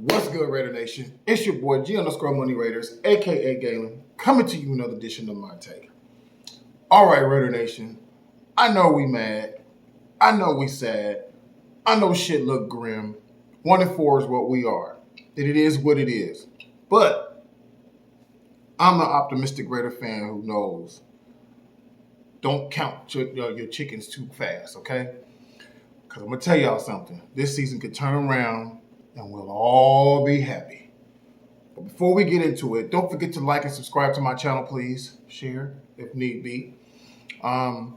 What's good, Raider Nation? It's your boy G underscore Money Raiders, aka Galen, coming to you another edition of my take. All right, Raider Nation. I know we mad. I know we sad. I know shit look grim. 1-4 is what we are, and it is what it is. But I'm the optimistic Raider fan who knows. Don't count your chickens too fast, okay? Because I'm gonna tell y'all something. This season could turn around, and we'll all be happy. But before we get into it, don't forget to like and subscribe to my channel, please. Share if need be. I'm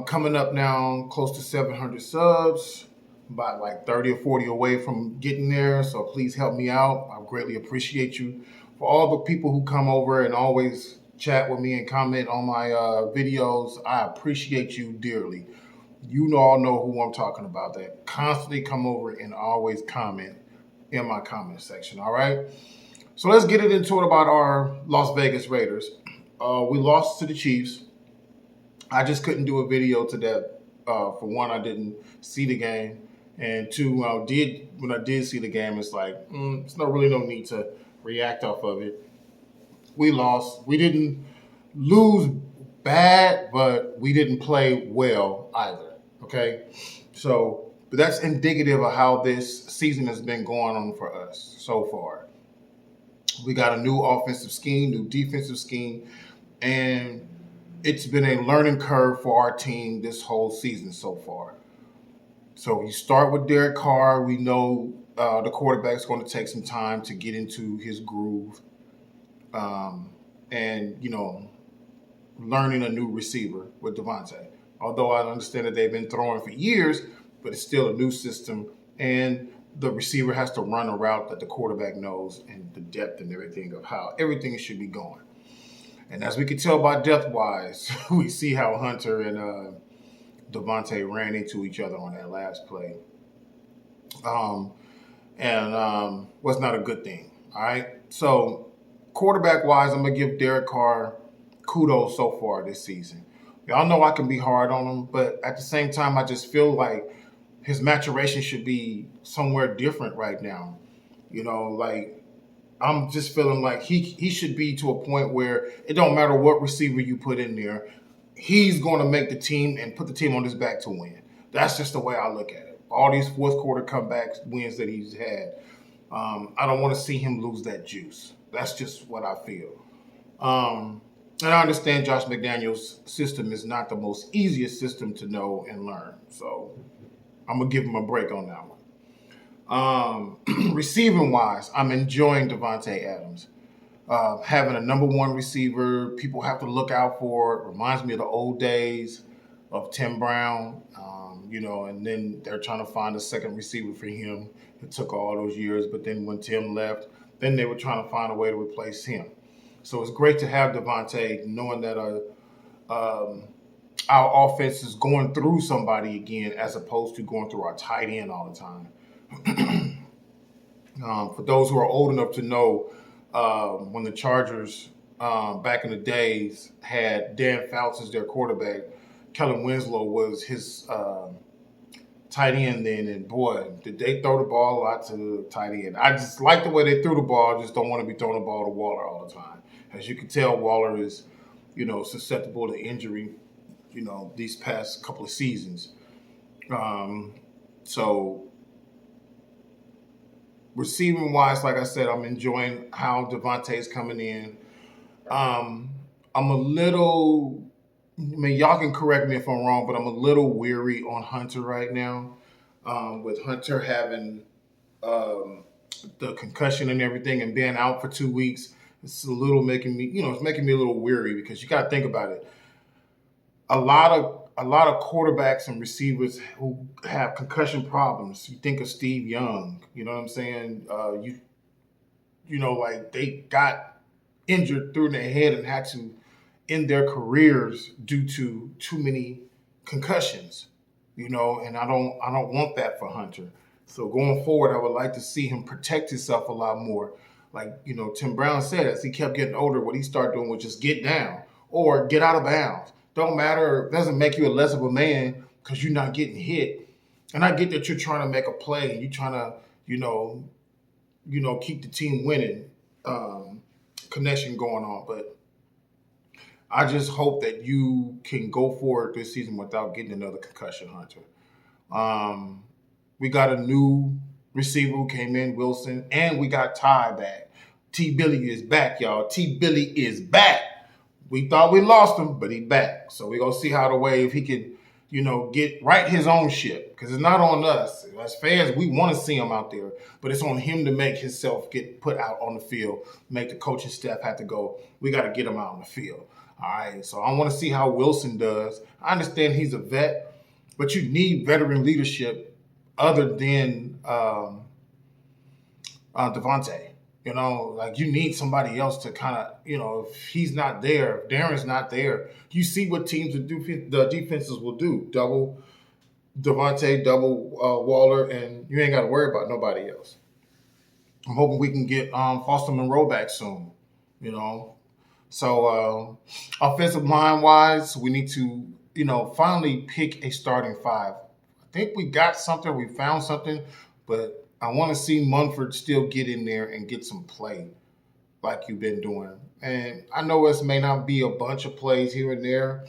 coming up now close to 700 subs, about like 30 or 40 away from getting there. So please help me out. I greatly appreciate you. For all the people who come over and always chat with me and comment on my videos, I appreciate you dearly. You all know who I'm talking about that constantly come over and always comment in my comment section, all right? So let's get into it about our Las Vegas Raiders. We lost to the Chiefs. I just couldn't do a video to that. For one, I didn't see the game. And two, when I did see the game, it's like, there's no need to react off of it. We lost. We didn't lose bad, but we didn't play well either. Okay, so but that's indicative of how this season has been going on for us so far. We got a new offensive scheme, new defensive scheme, and it's been a learning curve for our team this whole season so far. So you start with Derek Carr. We know the quarterback's going to take some time to get into his groove, and learning a new receiver with Davante. Although I understand that they've been throwing for years, but it's still a new system. And the receiver has to run a route that the quarterback knows and the depth and everything of how everything should be going. And as we can tell by depth-wise, we see how Hunter and Davante ran into each other on that last play. Was not a good thing. All right. So quarterback-wise, I'm going to give Derek Carr kudos so far this season. Y'all know I can be hard on him, but at the same time, I just feel like his maturation should be somewhere different right now. I'm just feeling like he should be to a point where it don't matter what receiver you put in there, he's going to make the team and put the team on his back to win. That's just the way I look at it. All these fourth quarter comebacks wins that he's had, I don't want to see him lose that juice. That's just what I feel. And I understand Josh McDaniels' system is not the most easiest system to know and learn. So I'm going to give him a break on that one. Receiving-wise, I'm enjoying Davante Adams. Having a number one receiver, people have to look out for. It reminds me of the old days of Tim Brown, and then they're trying to find a second receiver for him. It took all those years, but then when Tim left, then they were trying to find a way to replace him. So it's great to have Davante, knowing that our offense is going through somebody again, as opposed to going through our tight end all the time. For those who are old enough to know, when the Chargers back in the days had Dan Fouts as their quarterback, Kellen Winslow was his tight end then, and boy, did they throw the ball a lot to the tight end. I just like the way they threw the ball. I just don't want to be throwing the ball to Waller all the time. As you can tell, Waller is, susceptible to injury, these past couple of seasons. So receiving-wise, like I said, I'm enjoying how Davante is coming in. I'm a little, y'all can correct me if I'm wrong, but I'm a little weary on Hunter right now. With Hunter having the concussion and everything and being out for 2 weeks, it's a little making me, it's making me a little weary, because you got to think about it. A lot of quarterbacks and receivers who have concussion problems. You think of Steve Young, you know what I'm saying? Like they got injured through their head and had to end their careers due to too many concussions, and I don't want that for Hunter. So going forward, I would like to see him protect himself a lot more. Like, Tim Brown said, as he kept getting older, what he started doing was just get down or get out of bounds. Don't matter. It doesn't make you a less of a man because you're not getting hit. And I get that you're trying to make a play and you're trying to, keep the team winning connection going on. But I just hope that you can go forward this season without getting another concussion, Hunter. Um, we got a new receiver who came in, Wilson, and we got Ty back. T. Billy is back, y'all. T. Billy is back. We thought we lost him, but he back. So we're going to see how the way if he can, get right his own ship. Because it's not on us. As fans, we want to see him out there. But it's on him to make himself get put out on the field, make the coaching staff have to go. We got to get him out on the field. All right, so I want to see how Wilson does. I understand he's a vet, but you need veteran leadership other than Devontae. You need somebody else to kind of, if he's not there, if Darren's not there, you see what teams the defenses will do. Double Devontae, double Waller, and you ain't got to worry about nobody else. I'm hoping we can get Foster Monroe back soon, So offensive line-wise, we need to, finally pick a starting five. I think we got something. We found something. But I want to see Munford still get in there and get some play like you've been doing. And I know it may not be a bunch of plays here and there,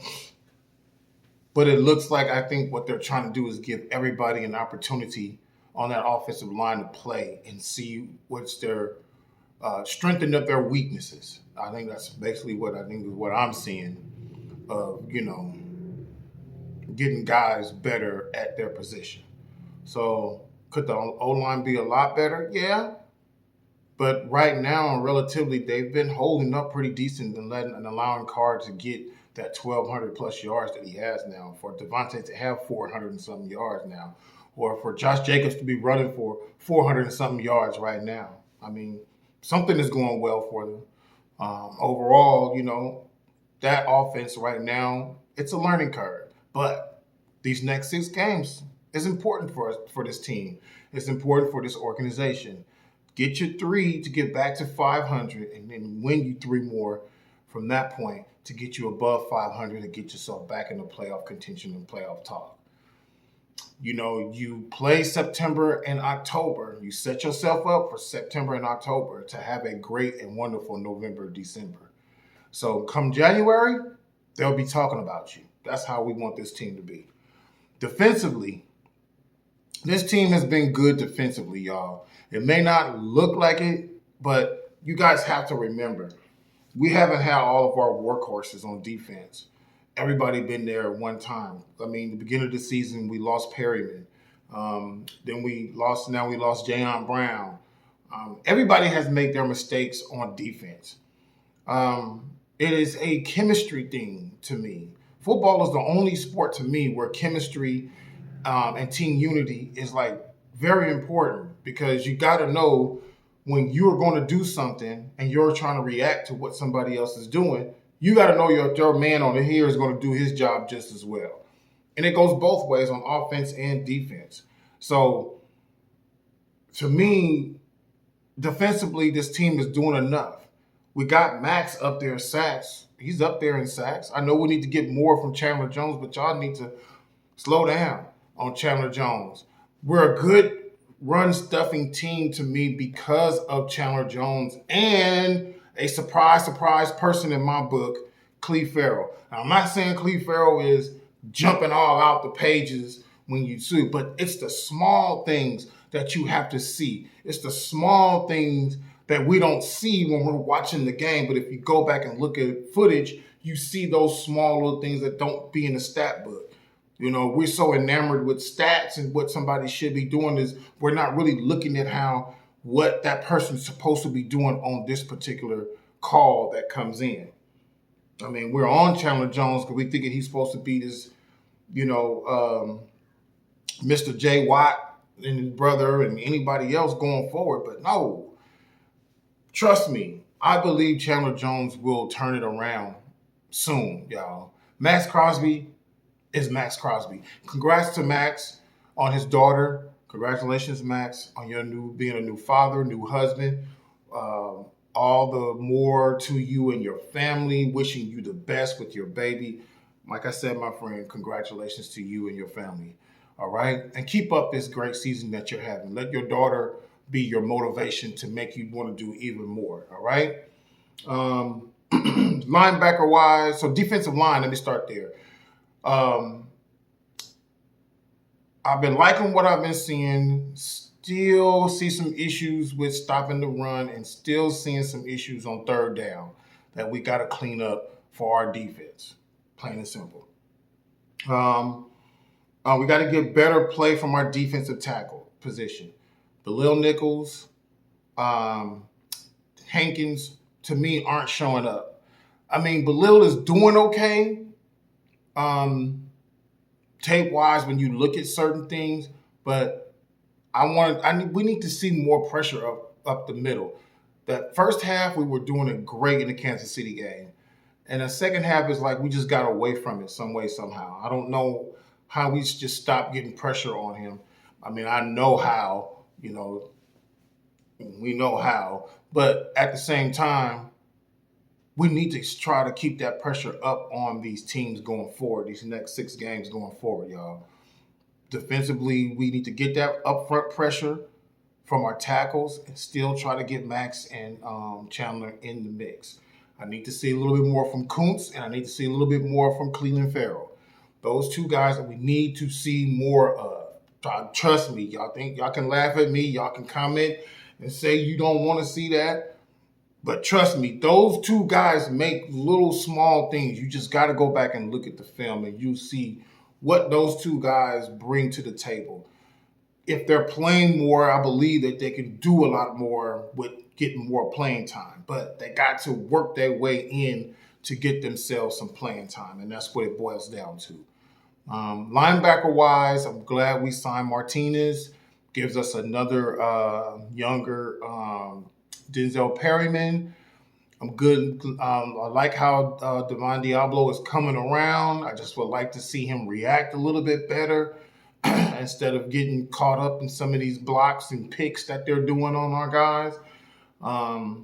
but it looks like I think what they're trying to do is give everybody an opportunity on that offensive line to play and see what's their strengthen up their weaknesses. I think that's basically what I'm seeing of, getting guys better at their position. So could the O-line be a lot better? Yeah. But right now, relatively, they've been holding up pretty decent and allowing Carr to get that 1,200 plus yards that he has now. For Devontae to have 400 and something yards now, or for Josh Jacobs to be running for 400 and something yards right now. I mean, something is going well for them. Overall, that offense right now, it's a learning curve. But these next 6 games is important for this team. It's important for this organization. Get your 3 to get back to 500 and then win you 3 more from that point to get you above 500 and get yourself back into playoff contention and playoff talk. You play September and October. You set yourself up for September and October to have a great and wonderful November, December. So come January, they'll be talking about you. That's how we want this team to be. Defensively, this team has been good defensively, y'all. It may not look like it, but you guys have to remember, we haven't had all of our workhorses on defense. Everybody been there at one time. I mean, the beginning of the season, we lost Perryman. Then we lost Jayon Brown. Everybody has made their mistakes on defense. It is a chemistry thing to me. Football is the only sport to me where chemistry and team unity is very important, because you got to know when you're going to do something and you're trying to react to what somebody else is doing, you got to know your man on the here is going to do his job just as well. And it goes both ways on offense and defense. So to me, defensively, this team is doing enough. We got Max up there in sacks. He's up there in sacks. I know we need to get more from Chandler Jones, but y'all need to slow down on Chandler Jones. We're a good run-stuffing team to me because of Chandler Jones and a surprise person in my book, Cleve Farrell. Now, I'm not saying Cleve Farrell is jumping all out the pages when you see, but it's the small things that you have to see. It's the small things that we don't see when we're watching the game. But if you go back and look at footage, you see those small little things that don't be in the stat book. We're so enamored with stats and what somebody should be doing is we're not really looking at what that person's supposed to be doing on this particular call that comes in. I mean, we're on Chandler Jones because we thinking he's supposed to be this, Mr. J. Watt and his brother and anybody else going forward. But no, trust me, I believe Chandler Jones will turn it around soon, y'all. Max Crosby is Max Crosby. Congrats to Max on his daughter. Congratulations, Max, on your being a new father, new husband. All the more to you and your family. Wishing you the best with your baby. Like I said, my friend, congratulations to you and your family. All right? And keep up this great season that you're having. Let your daughter be your motivation to make you want to do even more. All right. Linebacker wise, so defensive line. Let me start there. Um, I've been liking what I've been seeing. Still see some issues with stopping the run, and still seeing some issues on third down that we got to clean up for our defense. Plain and simple. We got to get better play from our defensive tackle position. Lil Nichols, um, Hankins, to me, aren't showing up. I mean, Belil is doing okay, tape wise when you look at certain things, but we need to see more pressure up the middle. That first half we were doing it great in the Kansas City game, and the second half is like we just got away from it some way somehow. I don't know how we just stopped getting pressure on him. I mean, I know how, we know how, but at the same time, we need to try to keep that pressure up on these teams going forward, these next 6 games going forward, y'all. Defensively, we need to get that upfront pressure from our tackles and still try to get Max and Chandler in the mix. I need to see a little bit more from Kuntz, and I need to see a little bit more from Clelin Ferrell. Those 2 guys that we need to see more of. Trust me, y'all think y'all can laugh at me, y'all can comment and say you don't want to see that. But trust me, those 2 guys make little small things. You just got to go back and look at the film and you see what those 2 guys bring to the table. If they're playing more, I believe that they can do a lot more with getting more playing time. But they got to work their way in to get themselves some playing time, and that's what it boils down to. Linebacker-wise, I'm glad we signed Martinez. Gives us another younger Denzel Perryman. I'm good. I like how Devon Diablo is coming around. I just would like to see him react a little bit better instead of getting caught up in some of these blocks and picks that they're doing on our guys. I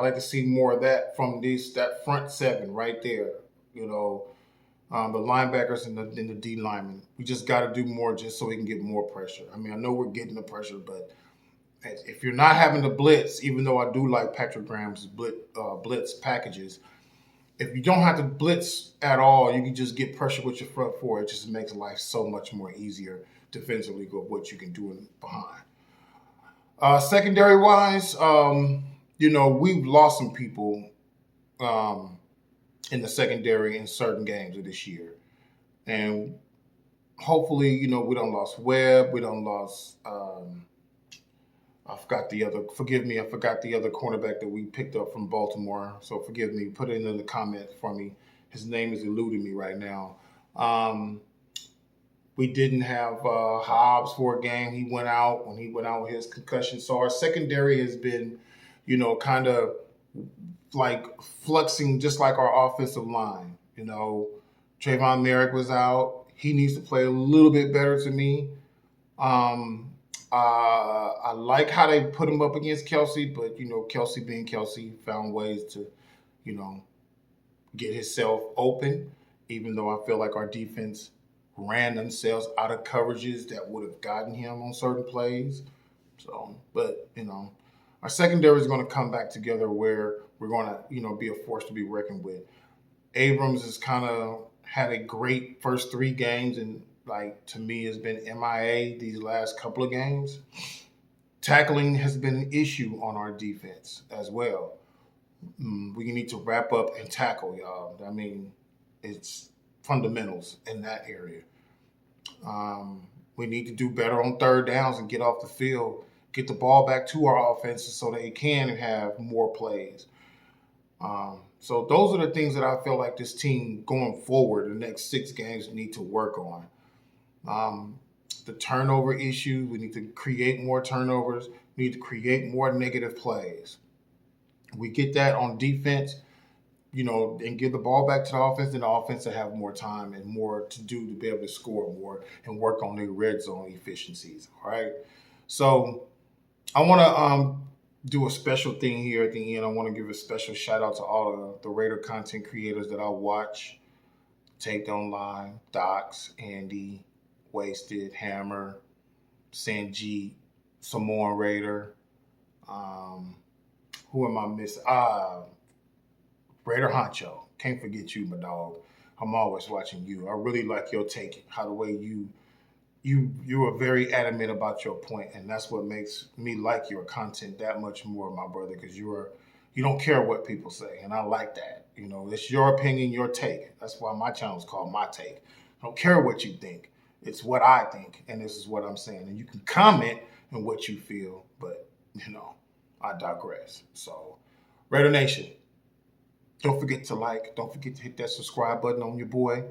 like to see more of that from that front 7 right there. The linebackers and the D linemen. We just got to do more just so we can get more pressure. I mean, I know we're getting the pressure, but if you're not having to blitz, even though I do like Patrick Graham's blitz packages, if you don't have to blitz at all, you can just get pressure with your front 4. It just makes life so much more easier defensively with what you can do behind. Secondary-wise, we've lost some people in the secondary in certain games of this year. And hopefully, we don't lost Webb. We don't lost I forgot the other cornerback that we picked up from Baltimore. So forgive me. Put it in the comments for me. His name is eluding me right now. We didn't have Hobbs for a game. He went out with his concussion. So our secondary has been, kind of like fluxing just like our offensive line. Trayvon Merrick was out. He needs to play a little bit better to me. I like how they put him up against Kelce, but, Kelce being Kelce found ways to, get himself open, even though I feel like our defense ran themselves out of coverages that would have gotten him on certain plays. So, but, our secondary is going to come back together where we're going to, be a force to be reckoned with. Abrams has kind of had a great first 3 games and, to me, has been MIA these last couple of games. Tackling has been an issue on our defense as well. We need to wrap up and tackle, y'all. I mean, it's fundamentals in that area. We need to do better on third downs and get off the field, get the ball back to our offenses so they can have more plays. So those are the things that I feel like this team going forward, the next 6 games, need to work on. The turnover issue, we need to create more turnovers. We need to create more negative plays. We get that on defense, and give the ball back to the offense, then the offense will have more time and more to do to be able to score more and work on their red zone efficiencies. All right. So I want to do a special thing here at the end. I want to give a special shout out to all of the Raider content creators that I watch. Taped Online, Docs, Andy, Wasted, Hammer, Sanjeet, Samoan Raider. Who am I missing? Raider Honcho. Can't forget you, my dog. I'm always watching you. I really like your take, how the way you are very adamant about your point, and that's what makes me like your content that much more, my brother, because you don't care what people say, and I like that. You know, it's your opinion, your take. That's why my channel is called My Take. I don't care what you think. It's what I think, and this is what I'm saying. And you can comment on what you feel, but I digress. So, Raider Nation, don't forget to like, don't forget to hit that subscribe button on your boy.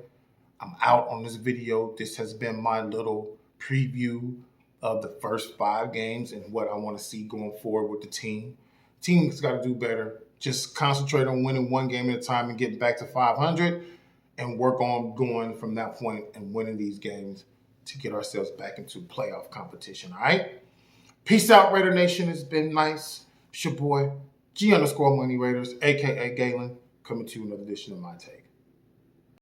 I'm out on this video. This has been my little preview of the first 5 games and what I want to see going forward with the team. Team's got to do better. Just concentrate on winning one game at a time and getting back to 500 and work on going from that point and winning these games to get ourselves back into playoff competition, all right? Peace out, Raider Nation. It's been nice. It's your boy, G_Money Raiders, a.k.a. Galen, coming to you another edition of My Take.